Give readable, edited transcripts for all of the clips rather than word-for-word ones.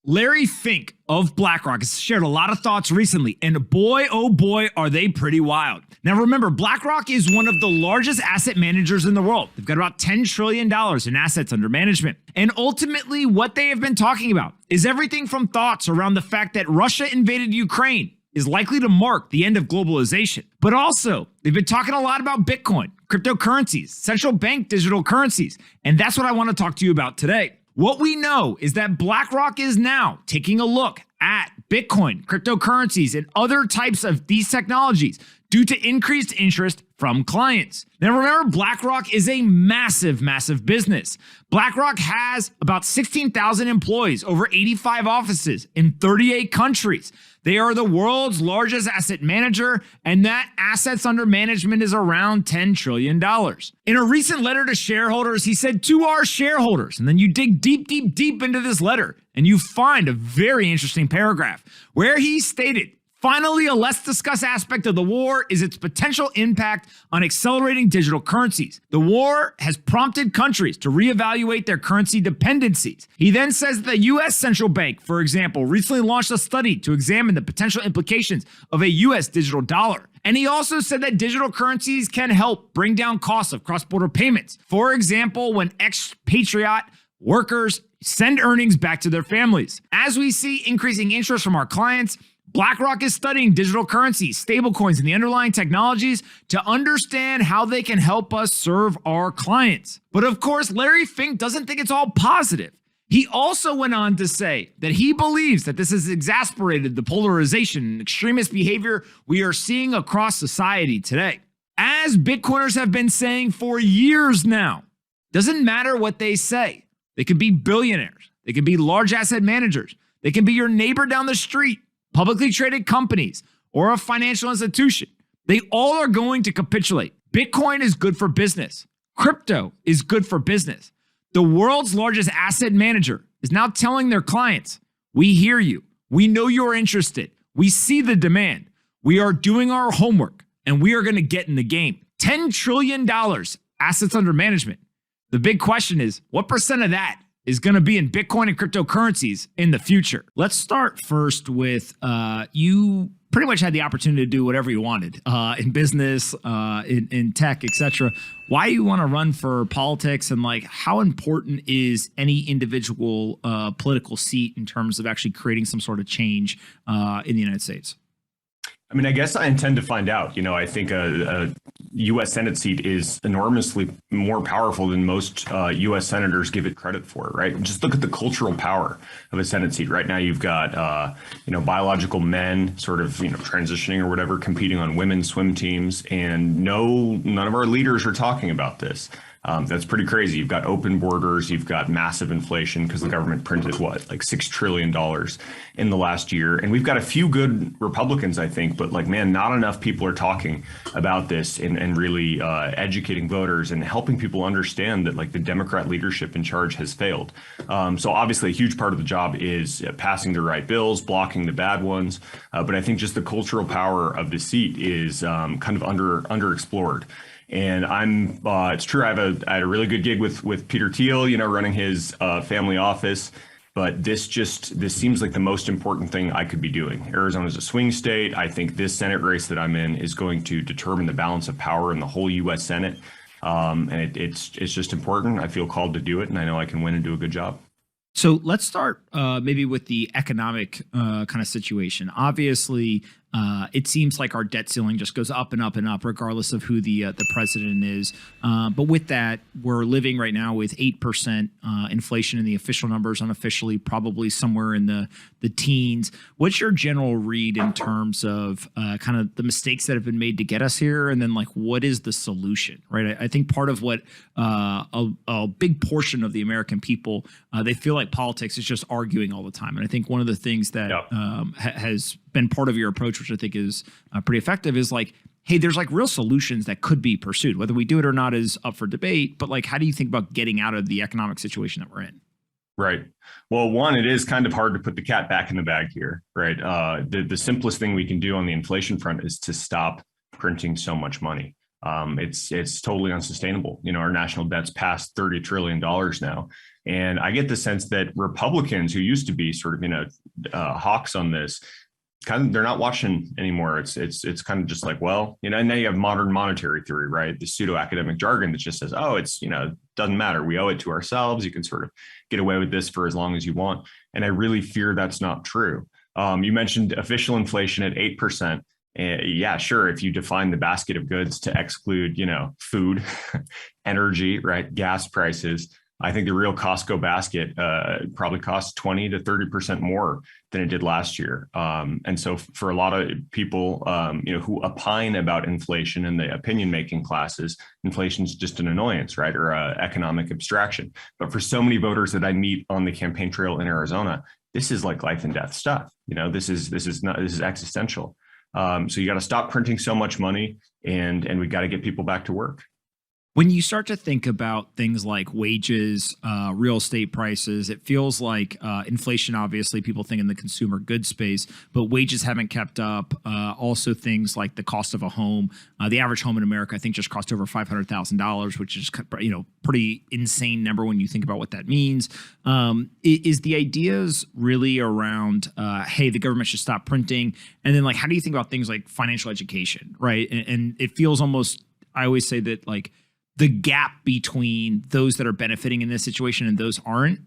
Larry Fink of BlackRock has shared a lot of thoughts recently, and boy, oh boy, are they pretty wild. Now remember, BlackRock is one of the largest asset managers in the world. They've got about $10 trillion in assets under management. And ultimately, what they have been talking about is everything from thoughts around the fact that Russia invaded Ukraine is likely to mark the end of globalization. But also, they've been talking a lot about Bitcoin, cryptocurrencies, central bank digital currencies, and that's what I want to talk to you about today. What we know is that BlackRock is now taking a look at Bitcoin, cryptocurrencies, and other types of these technologies due to increased interest from clients. Now remember, BlackRock is a massive, massive business. BlackRock has about 16,000 employees, over 85 offices in 38 countries. They are the world's largest asset manager, and that assets under management is around $10 trillion. In a recent letter to shareholders, he said, "To our shareholders," and then you dig deep, deep, deep into this letter, and you find a very interesting paragraph where he stated, "Finally, a less discussed aspect of the war is its potential impact on accelerating digital currencies. The war has prompted countries to reevaluate their currency dependencies." He then says that the U.S. Central Bank, for example, recently launched a study to examine the potential implications of a U.S. digital dollar. And he also said that digital currencies can help bring down costs of cross-border payments. For example, when expatriate workers send earnings back to their families. As we see increasing interest from our clients, BlackRock is studying digital currencies, stablecoins, and the underlying technologies to understand how they can help us serve our clients. But of course, Larry Fink doesn't think it's all positive. He also went on to say that he believes that this has exacerbated the polarization and extremist behavior we are seeing across society today. As Bitcoiners have been saying for years now, doesn't matter what they say. They could be billionaires. They could be large asset managers. They can be your neighbor down the street, publicly traded companies, or a financial institution. They all are going to capitulate. Bitcoin is good for business. Crypto is good for business. The world's largest asset manager is now telling their clients, "We hear you. We know you're interested. We see the demand. We are doing our homework, and we are going to get in the game." $10 trillion assets under management. The big question is, what percent of that is going to be in Bitcoin and cryptocurrencies in the future? Let's start first with you pretty much had the opportunity to do whatever you wanted in business, in tech, etc. Why you want to run for politics, and like how important is any individual political seat in terms of actually creating some sort of change in the United States? I mean, I guess I intend to find out. You know, I think a U.S. Senate seat is enormously more powerful than most U.S. senators give it credit for, right? Just look at the cultural power of a Senate seat. Right now, you've got, biological men sort of, transitioning or whatever, competing on women's swim teams. And none of our leaders are talking about this. That's pretty crazy. You've got open borders, you've got massive inflation because the government printed like $6 trillion in the last year. And we've got a few good Republicans, I think, but not enough people are talking about this and really educating voters and helping people understand that the Democrat leadership in charge has failed. So obviously a huge part of the job is passing the right bills, blocking the bad ones. But I think just the cultural power of the seat is kind of underexplored. And it's true, I had a really good gig with Peter Thiel, running his family office. But this seems like the most important thing I could be doing. Arizona's a swing state. I think this Senate race that I'm in is going to determine the balance of power in the whole U.S. Senate. And it's just important. I feel called to do it, and I know I can win and do a good job. So let's start maybe with the economic kind of situation. Obviously, it seems like our debt ceiling just goes up and up and up, regardless of who the president is. But with that, we're living right now with 8% inflation in the official numbers, unofficially probably somewhere in the teens. What's your general read in terms of kind of the mistakes that have been made to get us here, and then what is the solution, right? I think part of what a big portion of the American people, they feel like politics is just arguing all the time. And I think one of the things that has been part of your approach, which I think is pretty effective, is hey, there's real solutions that could be pursued. Whether we do it or not is up for debate, but how do you think about getting out of the economic situation that we're in? Right. Well, one, it is kind of hard to put the cat back in the bag here, right? The simplest thing we can do on the inflation front is to stop printing so much money. It's totally unsustainable. Our national debt's past $30 trillion now. And I get the sense that Republicans who used to be sort of, hawks on this, kind of, they're not watching anymore. It's kind of just like, well, and now you have modern monetary theory, right? The pseudo academic jargon that just says, oh, it's, doesn't matter. We owe it to ourselves. You can sort of get away with this for as long as you want. And I really fear that's not true. You mentioned official inflation at 8%. Yeah, sure. If you define the basket of goods to exclude, food, energy, right, gas prices, I think the real Costco basket probably costs 20 to 30% more than it did last year. And so for a lot of people, who opine about inflation in the opinion making classes, inflation is just an annoyance, right, or economic abstraction. But for so many voters that I meet on the campaign trail in Arizona, this is like life and death stuff. This is existential. So you got to stop printing so much money, and we got to get people back to work. When you start to think about things like wages, real estate prices, it feels like inflation, obviously, people think in the consumer goods space, but wages haven't kept up. Also things like the cost of a home. The average home in America, I think, just cost over $500,000, which is, pretty insane number when you think about what that means. Is the ideas really around, hey, the government should stop printing? And then, how do you think about things like financial education, right? And it feels almost, I always say that, the gap between those that are benefiting in this situation and those aren't.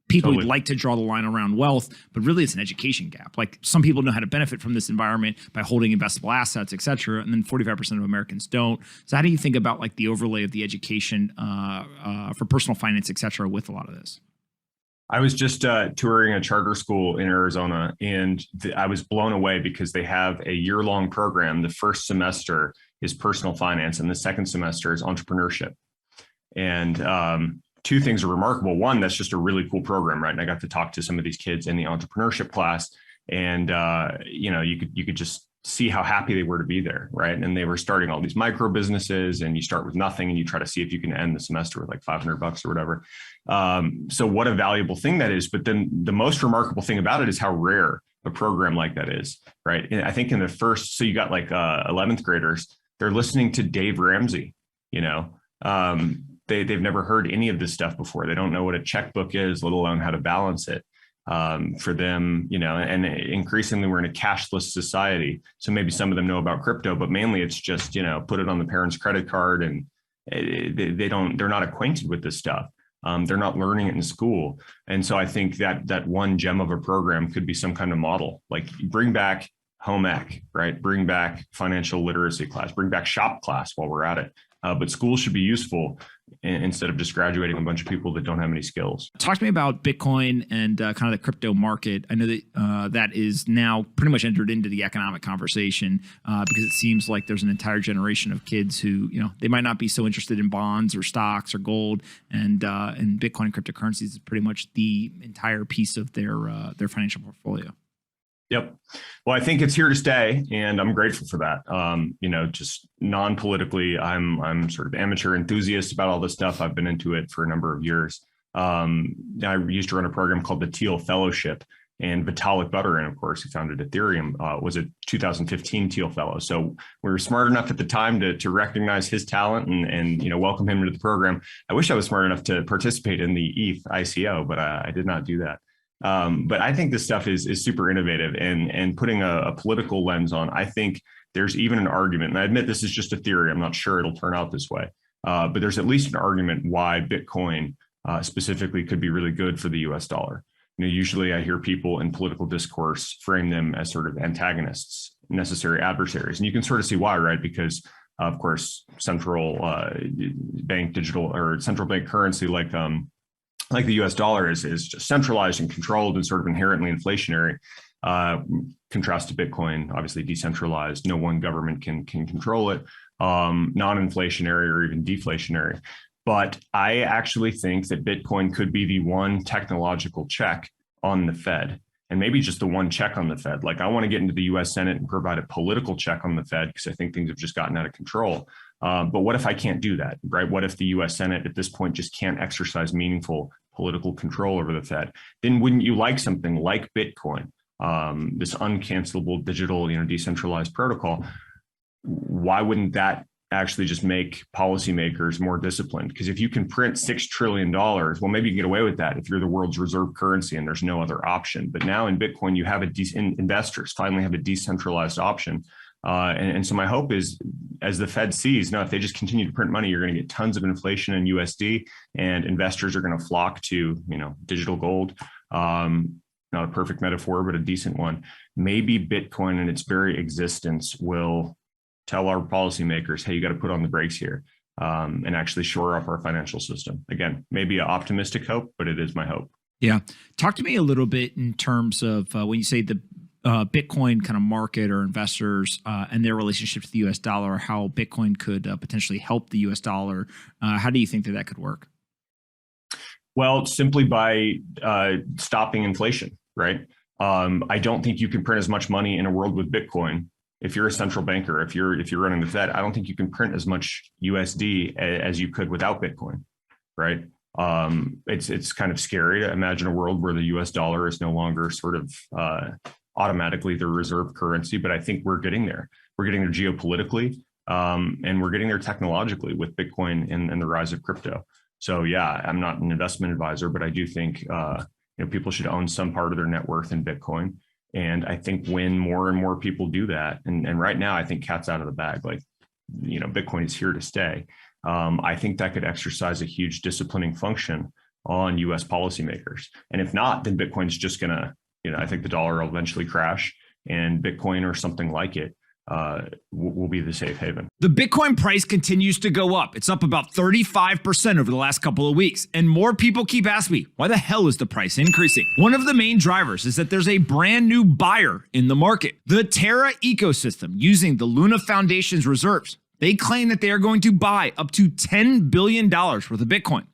People would like to draw the line around wealth, but really it's an education gap. Some people know how to benefit from this environment by holding investable assets, et cetera, and then 45% of Americans don't. So how do you think about the overlay of the education for personal finance, et cetera, with a lot of this? I was just touring a charter school in Arizona, and I was blown away because they have a year-long program. The first semester is personal finance, and the second semester is entrepreneurship. And two things are remarkable. One, that's just a really cool program, right? And I got to talk to some of these kids in the entrepreneurship class, and you could just see how happy they were to be there, right? And they were starting all these micro businesses, and you start with nothing, and you try to see if you can end the semester with $500 or whatever. So what a valuable thing that is. But then the most remarkable thing about it is how rare a program like that is, right? And I think in the first, so you got 11th graders, they're listening to Dave Ramsey. They've never heard any of this stuff before. They don't know what a checkbook is, let alone how to balance it. For them, and increasingly we're in a cashless society. So maybe some of them know about crypto, but mainly it's just, put it on the parent's credit card, and they're not acquainted with this stuff. They're not learning it in school. And so I think that one gem of a program could be some kind of model, bring back home ec, right? Bring back financial literacy class, bring back shop class while we're at it. But schools should be useful instead of just graduating a bunch of people that don't have any skills. Talk to me about Bitcoin and kind of the crypto market. I know that that is now pretty much entered into the economic conversation because it seems like there's an entire generation of kids who, they might not be so interested in bonds or stocks or gold, and Bitcoin and cryptocurrencies is pretty much the entire piece of their financial portfolio. Yep. Well, I think it's here to stay, and I'm grateful for that. Just non-politically, I'm sort of amateur enthusiast about all this stuff. I've been into it for a number of years. I used to run a program called the Thiel Fellowship, and Vitalik Buterin, of course, who founded Ethereum, was a 2015 Thiel Fellow. So we were smart enough at the time to recognize his talent and welcome him into the program. I wish I was smart enough to participate in the ETH ICO, but I did not do that. But I think this stuff is super innovative, and putting a political lens on, I think there's even an argument, and I admit this is just a theory, I'm not sure it'll turn out this way, but there's at least an argument why Bitcoin specifically could be really good for the US dollar. Usually I hear people in political discourse frame them as sort of antagonists, necessary adversaries, and you can sort of see why, right? Because of course, central bank digital or central bank currency like the US dollar is just centralized and controlled and sort of inherently inflationary. Contrast to Bitcoin, obviously decentralized, no one government can control it, non-inflationary or even deflationary. But I actually think that Bitcoin could be the one technological check on the Fed, and maybe just the one check on the Fed. I want to get into the US Senate and provide a political check on the Fed because I think things have just gotten out of control. But what if I can't do that, right? What if the US Senate at this point just can't exercise meaningful political control over the Fed? Then wouldn't you like something like Bitcoin, this uncancelable digital, decentralized protocol? Why wouldn't that actually just make policymakers more disciplined. Because if you can print $6 trillion, well, maybe you can get away with that if you're the world's reserve currency and there's no other option. But now in Bitcoin, you have investors finally have a decentralized option. And so my hope is, as the Fed sees, if they just continue to print money, you're going to get tons of inflation in USD, and investors are going to flock to, digital gold. Not a perfect metaphor, but a decent one. Maybe Bitcoin in its very existence will tell our policymakers, hey, you got to put on the brakes here, and actually shore up our financial system. Again, maybe an optimistic hope, but it is my hope. Yeah. Talk to me a little bit in terms of when you say the Bitcoin kind of market or investors and their relationship to the US dollar, how Bitcoin could potentially help the US dollar. How do you think that could work? Well, simply by stopping inflation, right? I don't think you can print as much money in a world with Bitcoin. If you're a central banker, if you're running the Fed, I don't think you can print as much USD as you could without Bitcoin, right? It's kind of scary to imagine a world where the US dollar is no longer sort of automatically the reserve currency, but I think we're getting there. We're getting there geopolitically, and we're getting there technologically with Bitcoin and the rise of crypto. So yeah, I'm not an investment advisor, but I do think people should own some part of their net worth in Bitcoin. And I think when more and more people do that, and right now I think cat's out of the bag, Bitcoin is here to stay. I think that could exercise a huge disciplining function on US policymakers. And if not, then Bitcoin's just gonna, I think the dollar will eventually crash, and Bitcoin or something like it will be the safe haven. The Bitcoin price continues to go up. It's up about 35% over the last couple of weeks. And more people keep asking me, why the hell is the price increasing? One of the main drivers is that there's a brand new buyer in the market, the Terra Ecosystem, using the Luna Foundation's reserves. They claim that they are going to buy up to $10 billion worth of Bitcoin.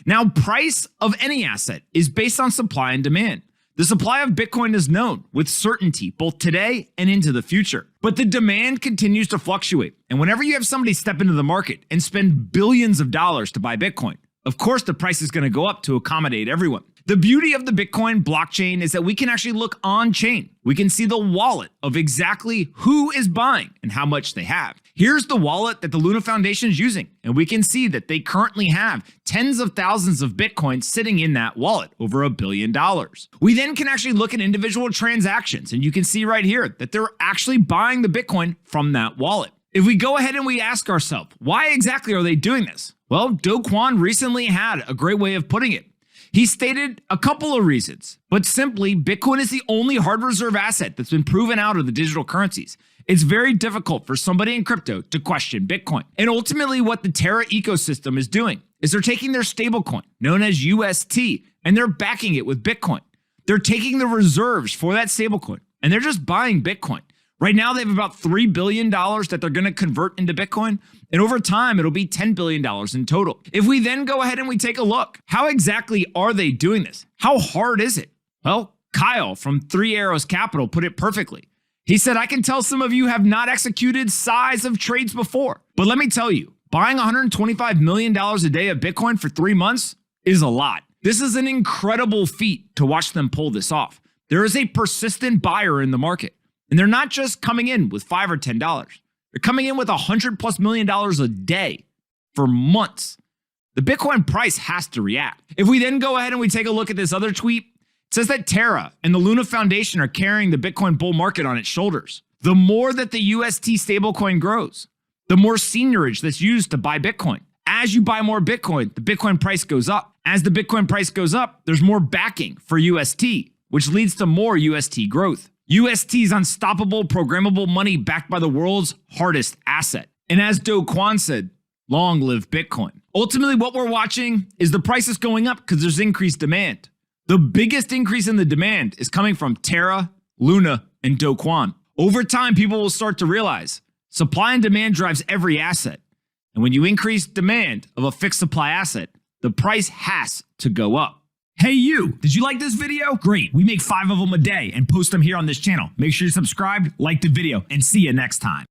Now, price of any asset is based on supply and demand. The supply of Bitcoin is known with certainty both today and into the future, but the demand continues to fluctuate. And whenever you have somebody step into the market and spend billions of dollars to buy Bitcoin, of course the price is going to go up to accommodate everyone. The beauty of the Bitcoin blockchain is that we can actually look on chain. We can see the wallet of exactly who is buying and how much they have. Here's the wallet that the Luna Foundation is using, and we can see that they currently have tens of thousands of Bitcoin sitting in that wallet, over $1 billion. We then can actually look at individual transactions, and you can see right here that they're actually buying the Bitcoin from that wallet. If we go ahead and we ask ourselves, why exactly are they doing this? Well, Do Kwon recently had a great way of putting it. He stated a couple of reasons, but simply Bitcoin is the only hard reserve asset that's been proven out of the digital currencies. It's very difficult for somebody in crypto to question Bitcoin. And ultimately what the Terra Ecosystem is doing is they're taking their stablecoin, known as UST, and they're backing it with Bitcoin. They're taking the reserves for that stablecoin, and they're just buying Bitcoin. Right now, they have about $3 billion that they're going to convert into Bitcoin. And over time, it'll be $10 billion in total. If we then go ahead and we take a look, how exactly are they doing this? How hard is it? Well, Kyle from 3 Arrows Capital put it perfectly. He said, I can tell some of you have not executed size of trades before, but let me tell you, buying $125 million a day of Bitcoin for 3 months is a lot. This is an incredible feat to watch them pull this off. There is a persistent buyer in the market. And they're not just coming in with $5 or $10. They're coming in with $100+ million a day for months. The Bitcoin price has to react. If we then go ahead and we take a look at this other tweet, it says that Terra and the Luna Foundation are carrying the Bitcoin bull market on its shoulders. The more that the UST stablecoin grows, the more seigniorage that's used to buy Bitcoin. As you buy more Bitcoin, the Bitcoin price goes up. As the Bitcoin price goes up, there's more backing for UST, which leads to more UST growth. UST's unstoppable programmable money backed by the world's hardest asset. And as Do Kwon said, long live Bitcoin. Ultimately, what we're watching is the price is going up because there's increased demand. The biggest increase in the demand is coming from Terra, Luna, and Do Kwon. Over time, people will start to realize supply and demand drives every asset. And when you increase demand of a fixed supply asset, the price has to go up. Hey you, did you like this video? Great, we make 5 of them a day and post them here on this channel. Make sure you subscribe, like the video, and see you next time.